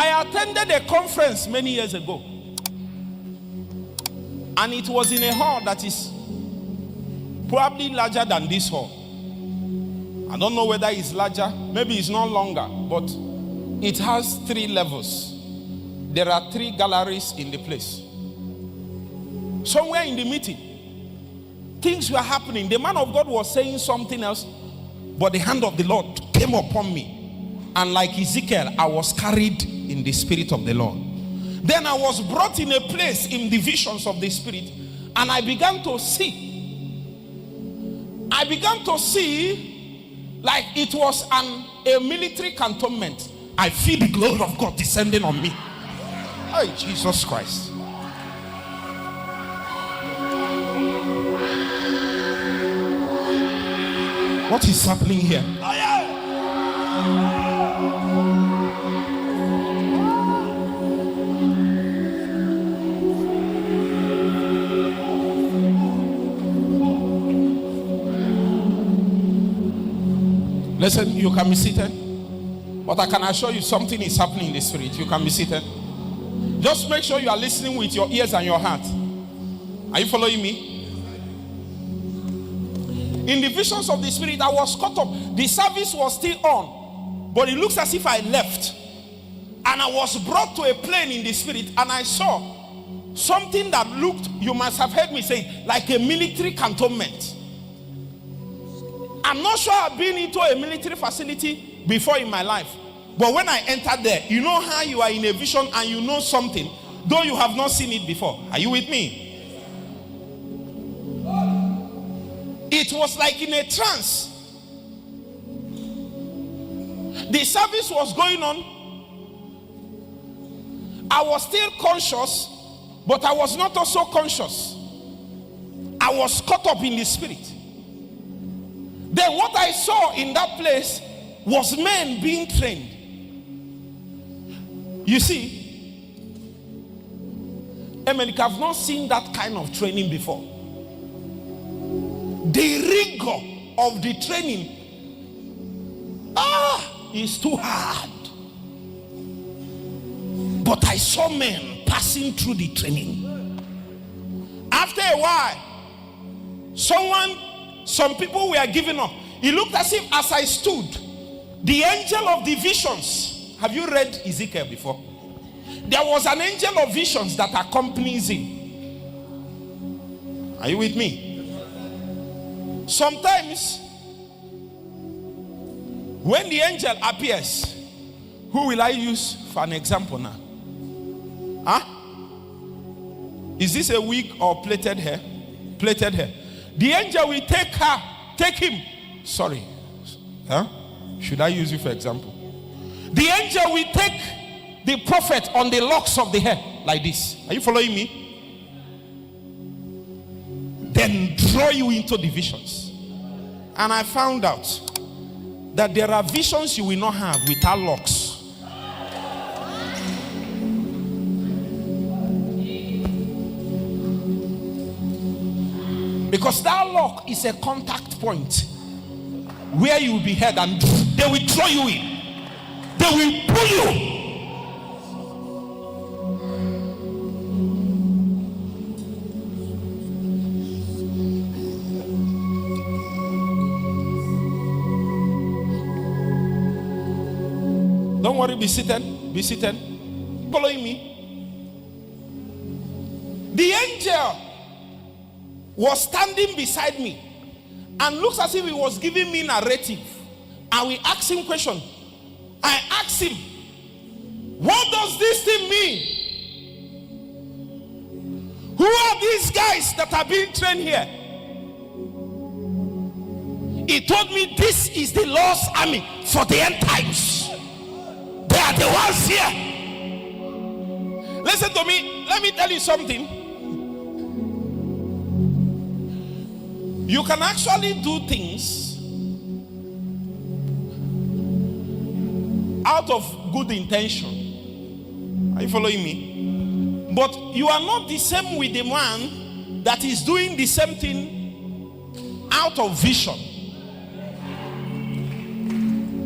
I attended a conference many years ago, and it was in a hall that is probably larger than this hall. I don't know whether it's larger, maybe it's not longer, but it has 3 levels. There are 3 galleries in the place. Somewhere in the meeting, things were happening. The man of God was saying something else, but the hand of the Lord came upon me, and like Ezekiel, I was carried in the spirit of the Lord. Then I was brought in a place in the visions of the spirit, and I began to see like it was a military cantonment. I feel the glory of God descending on me. Oh, Jesus Christ. What is happening here? Oh, yeah. Listen, you can be seated, but I can assure you something is happening in the spirit. You can be seated. Just make sure you are listening with your ears and your heart. Are you following me? In the visions of the spirit, I was caught up. The service was still on, but it looks as if I left, and I was brought to a plane in the spirit, and I saw something that looked, you must have heard me say, like a military cantonment. I'm not sure I've been into a military facility before in my life, but when I entered there, you know how you are in a vision and you know something, though you have not seen it before. Are you with me? It was like in a trance. The service was going on. I was still conscious, but I was not also conscious. I was caught up in the spirit. Then what I saw in that place was men being trained. You see, Amen, I have not seen that kind of training before. The rigor of the training is too hard. But I saw men passing through the training. After a while, some people were giving up. It looked as if as I stood, the angel of the visions. Have you read Ezekiel before? There was an angel of visions that accompanies him. Are you with me? Sometimes, when the angel appears, who will I use for an example now? Is this a wig or plaited hair? Plaited hair. The angel will take him. Sorry. Should I use you for example? The angel will take the prophet on the locks of the hair like this. Are you following me? Then draw you into the visions. And I found out that there are visions you will not have without locks. Because that lock is a contact point where you will be held, and they will throw you in. They will pull you. Don't worry, be seated. Be seated. Following me. The angel was standing beside me and looks as if he was giving me narrative, and we asked him question. I asked him, what does this thing mean? Who are these guys that are being trained here? He told me this is the Lord's army for the end times. They are the ones here. Listen to me, let me tell you something. You can actually do things out of good intention. Are you following me? But you are not the same with the man that is doing the same thing out of vision.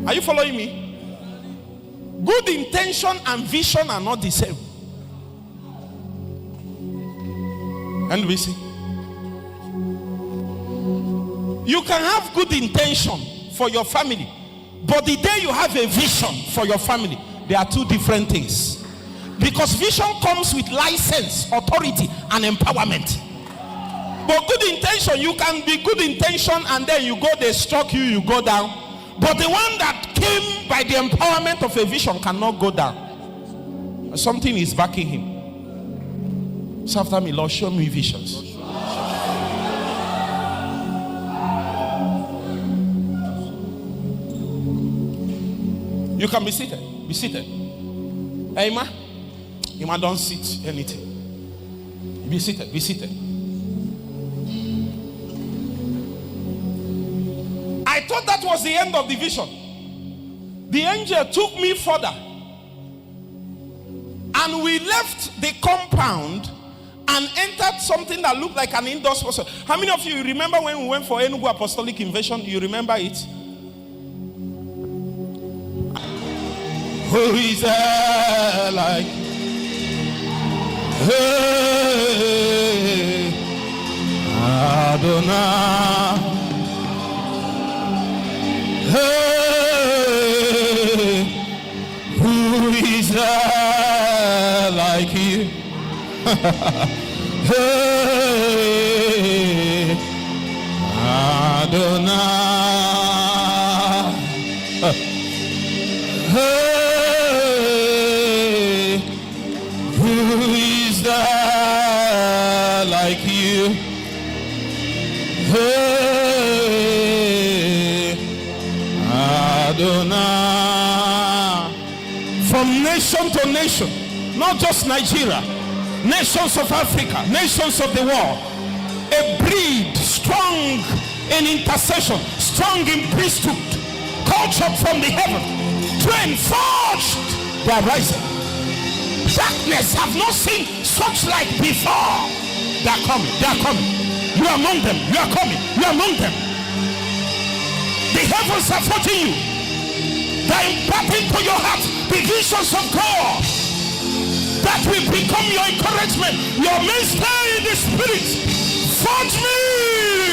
Are you following me? Good intention and vision are not the same. And we see, you can have good intention for your family, but the day you have a vision for your family, they are two different things. Because vision comes with license, authority, and empowerment. But good intention, you can be good intention and then you go, they struck you, you go down. But the one that came by the empowerment of a vision cannot go down. Something is backing him. So after me, Lord, show me visions. You can be seated. Be seated. Hey, Ima, don't sit anything. Be seated. Be seated. I thought that was the end of the vision. The angel took me further, and we left the compound and entered something that looked like an indoor space. How many of you remember when we went for Enugu Apostolic Invasion? You remember it? Who is there like? Hey, Adonai. Hey, who is there like you? Hey, Adonai. Hey, who is there like you? Hey, Adonai. From nation to nation, not just Nigeria, nations of Africa, nations of the world, a breed strong in intercession, strong in priesthood, cultured from the heaven, trained, forged, they are rising. Darkness have not seen such light before. They are coming, they are coming. You are among them, you are coming, you are among them. The heavens are forging you. They are imparting to your heart the visions of God that will become your encouragement, your mainstay in the spirit. Forge me